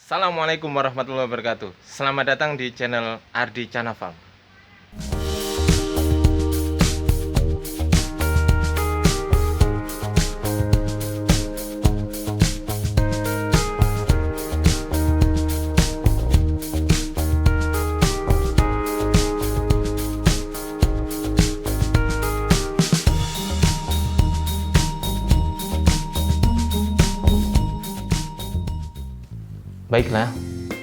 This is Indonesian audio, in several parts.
Assalamualaikum warahmatullahi wabarakatuh. Selamat datang di channel Ardi Chana Farm. Baiklah,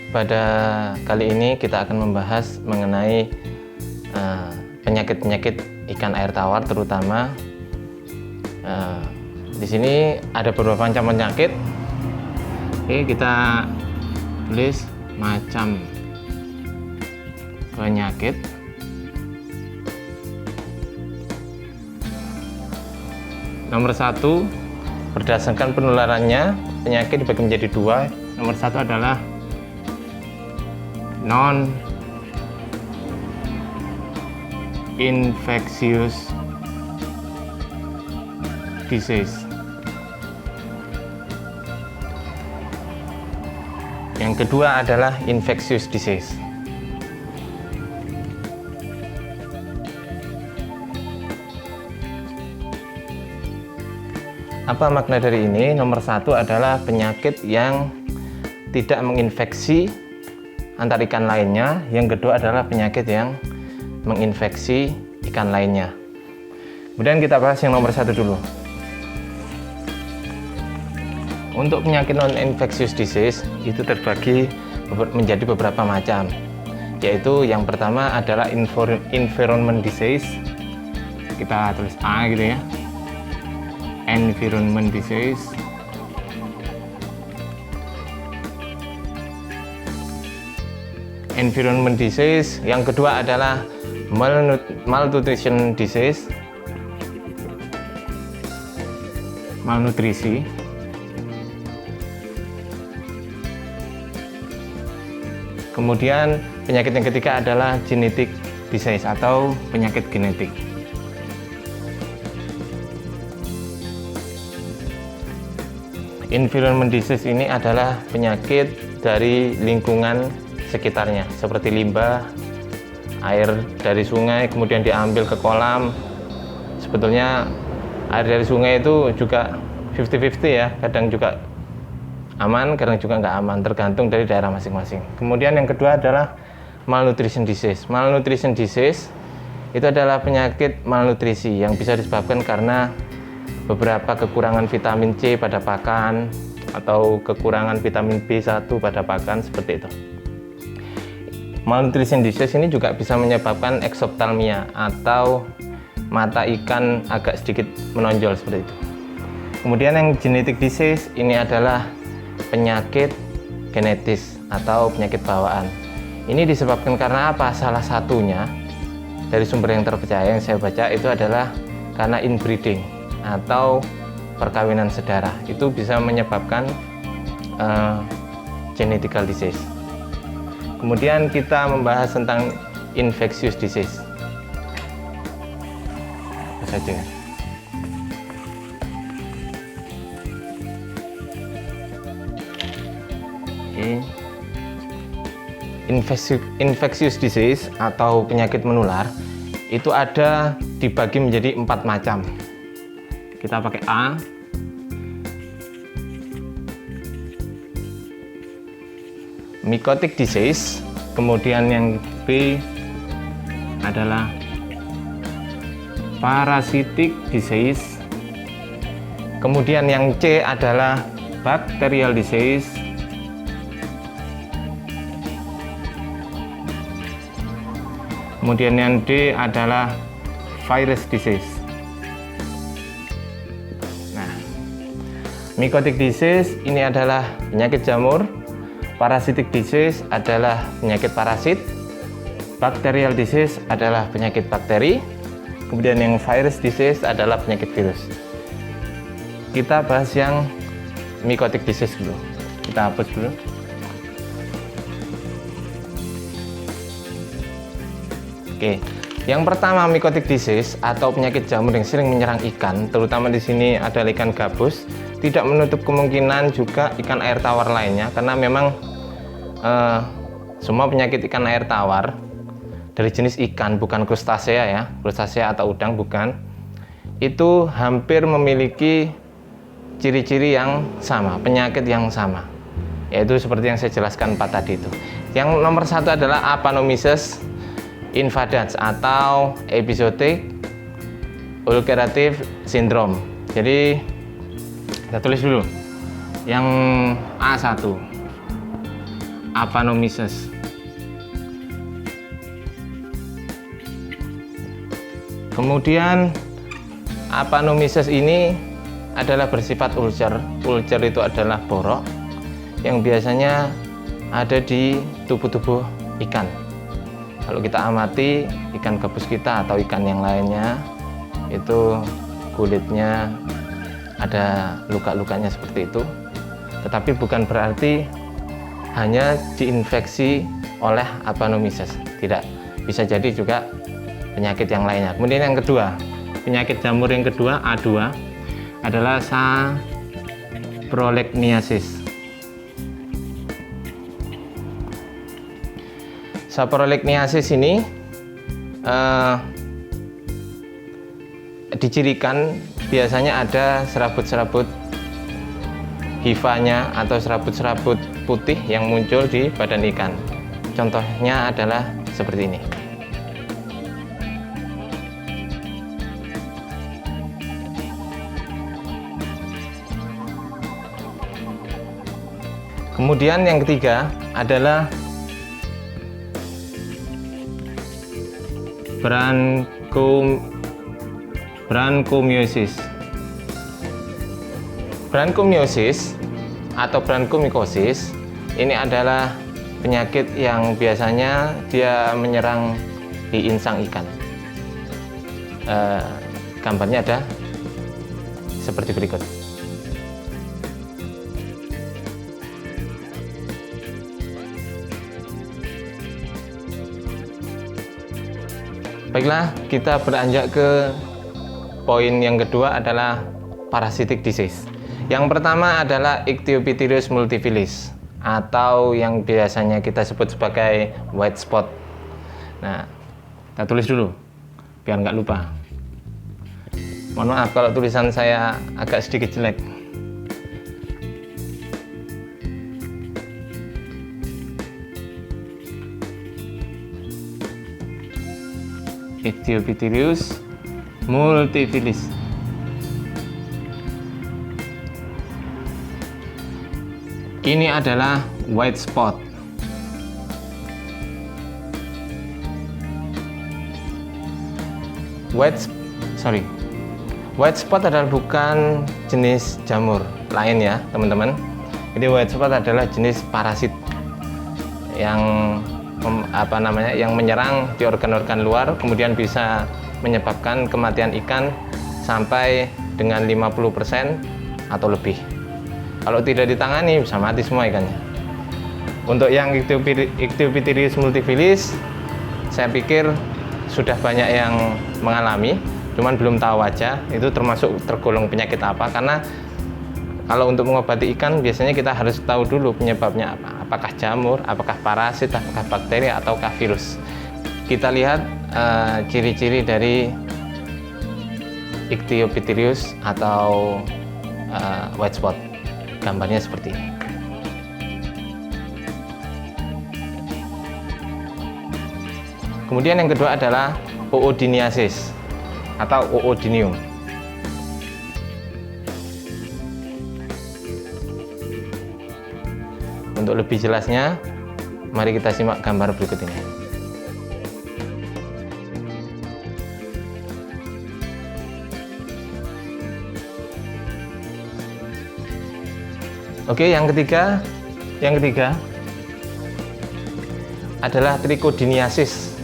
pada kali ini kita akan membahas mengenai penyakit-penyakit ikan air tawar, terutama di sini ada beberapa macam penyakit. Oke, kita tulis macam penyakit. Nomor 1, berdasarkan penularannya, penyakit dibagi menjadi 2. Nomor 1 adalah non-infectious disease. Yang kedua adalah infectious disease. Apa makna dari ini? Nomor 1 adalah penyakit yang tidak menginfeksi antar ikan lainnya. Yang kedua adalah penyakit yang menginfeksi ikan lainnya. Kemudian kita bahas yang nomor 1 dulu. Untuk penyakit non-infectious disease itu terbagi menjadi beberapa macam, yaitu yang pertama adalah environment disease. Kita tulis A gitu ya, environment disease. Environment disease. Yang kedua adalah malnutrition disease, malnutrisi. Kemudian penyakit yang ketiga adalah genetic disease atau penyakit genetik. Environment disease ini adalah penyakit dari lingkungan sekitarnya, seperti limbah, air dari sungai kemudian diambil ke kolam. Sebetulnya air dari sungai itu juga 50-50 ya, kadang juga aman, kadang juga nggak aman, tergantung dari daerah masing-masing. Kemudian yang kedua adalah malnutrition disease. Malnutrition disease itu adalah penyakit malnutrisi yang bisa disebabkan karena beberapa kekurangan vitamin C pada pakan atau kekurangan vitamin B1 pada pakan, seperti itu. Malnutrition disease ini juga bisa menyebabkan exophthalmia atau mata ikan agak sedikit menonjol, seperti itu. Kemudian yang genetic disease ini adalah penyakit genetis atau penyakit bawaan. Ini disebabkan karena apa? Salah satunya dari sumber yang terpercaya yang saya baca itu adalah karena inbreeding atau perkawinan sedara. Itu bisa menyebabkan genetical disease. Kemudian kita membahas tentang infectious disease. Apa saja? Infectious disease atau penyakit menular itu ada dibagi menjadi 4 macam. Kita pakai A. Mycotic disease. Kemudian yang B adalah parasitic disease. Kemudian yang C adalah bacterial disease. Kemudian yang D adalah virus disease. Nah, mycotic disease ini adalah penyakit jamur. Parasitic disease adalah penyakit parasit. Bacterial disease adalah penyakit bakteri. Kemudian yang virus disease adalah penyakit virus. Kita bahas yang mycotic disease dulu. Kita hapus dulu. Oke. Yang pertama, mycotic disease atau penyakit jamur yang sering menyerang ikan, terutama di sini adalah ikan gabus. Tidak menutup kemungkinan juga ikan air tawar lainnya, karena memang semua penyakit ikan air tawar dari jenis ikan, bukan krustasea ya, krustasea atau udang bukan, itu hampir memiliki ciri-ciri yang sama, penyakit yang sama, yaitu seperti yang saya jelaskan 4 tadi itu. Yang nomor 1 adalah Aphanomyces invadans atau episodic ulcerative syndrome. Jadi kita tulis dulu yang A1, Aphanomyces. Kemudian Aphanomyces ini adalah bersifat ulcer. Ulcer itu adalah borok yang biasanya ada di tubuh-tubuh ikan. Kalau kita amati ikan gabus kita atau ikan yang lainnya, itu kulitnya ada luka-lukanya seperti itu. Tetapi bukan berarti hanya diinfeksi oleh Aphanomyces. Tidak, bisa jadi juga penyakit yang lainnya. Kemudian yang kedua, penyakit jamur yang kedua A2 adalah Saprolegniasis. Saprolegniasis ini dicirikan biasanya ada serabut-serabut hifanya atau serabut-serabut putih yang muncul di badan ikan. Contohnya adalah seperti ini. Kemudian yang ketiga adalah Branchomyosis. Branchomyosis atau branchomycosis ini adalah penyakit yang biasanya dia menyerang di insang ikan. Gambarnya ada seperti berikut. Baiklah, kita beranjak ke poin yang kedua adalah parasitic disease. Yang pertama adalah Ichthyopitherius multifilus atau yang biasanya kita sebut sebagai white spot. Nah, kita tulis dulu biar nggak lupa. Mohon maaf kalau tulisan saya agak sedikit jelek. Ichthyopitherius multifilus. Ini adalah white spot. White spot adalah bukan jenis jamur lain ya, teman-teman. Jadi white spot adalah jenis parasit yang yang menyerang di organ-organ luar, kemudian bisa menyebabkan kematian ikan sampai dengan 50% atau lebih. Kalau tidak ditangani bisa mati semua ikannya. Untuk yang Ichthyopitherius multifilus, saya pikir sudah banyak yang mengalami, cuman belum tahu aja itu termasuk tergolong penyakit apa, karena kalau untuk mengobati ikan biasanya kita harus tahu dulu penyebabnya apa. Apakah jamur, apakah parasit, apakah bakteri, ataukah virus. Kita lihat ciri-ciri dari Ichthyopitherius atau white spot. Gambarnya seperti ini. Kemudian yang kedua adalah Oodiniasis atau Oodinium. Untuk lebih jelasnya, mari kita simak gambar berikut ini. Oke, yang ketiga adalah Trichodiniasis.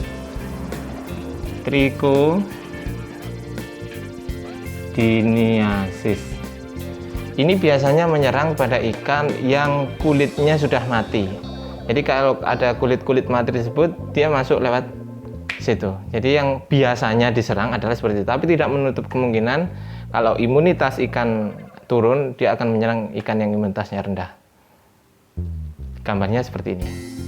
Trichodiniasis. Ini biasanya menyerang pada ikan yang kulitnya sudah mati. Jadi kalau ada kulit-kulit mati tersebut, dia masuk lewat situ. Jadi yang biasanya diserang adalah seperti itu. Tapi tidak menutup kemungkinan kalau imunitas ikan turun, dia akan menyerang ikan yang imunitasnya rendah. Gambarnya seperti ini.